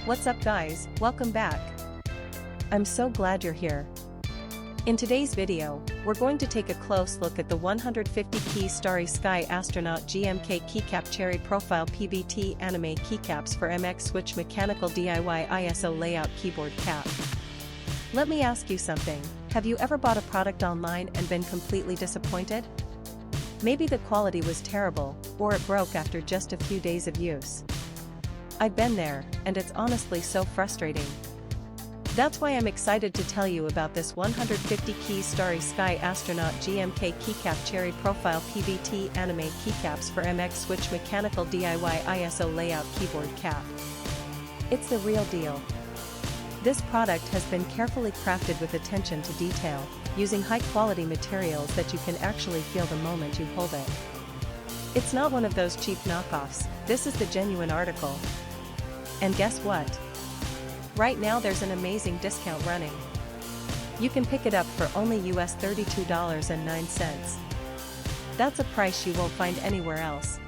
What's up guys, welcome back. I'm so glad you're here. In today's video, we're going to take a close look at the 150 key Starry Sky Astronaut GMK Keycap Cherry Profile PBT Anime Keycaps for MX Switch Mechanical DIY ISO Layout Keyboard Cap. Let me ask you something, have you ever bought a product online and been completely disappointed? Maybe the quality was terrible, or it broke after just a few days of use. I've been there, and it's honestly so frustrating. That's why I'm excited to tell you about this 150 key Starry Sky Astronaut GMK Keycap Cherry Profile PBT Anime Keycaps for MX Switch Mechanical DIY ISO Layout Keyboard Cap. It's the real deal. This product has been carefully crafted with attention to detail, using high-quality materials that you can actually feel the moment you hold it. It's not one of those cheap knockoffs, this is the genuine article. And guess what? Right now there's an amazing discount running. You can pick it up for only US $32.09. That's a price you won't find anywhere else.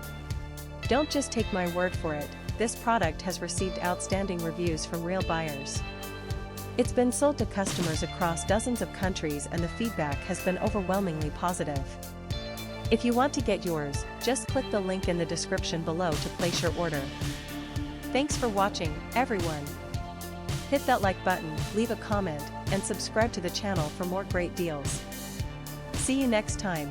Don't just take my word for it, this product has received outstanding reviews from real buyers. It's been sold to customers across dozens of countries and the feedback has been overwhelmingly positive. If you want to get yours, just click the link in the description below to place your order. Thanks for watching, everyone. Hit that like button, leave a comment, and subscribe to the channel for more great deals. See you next time.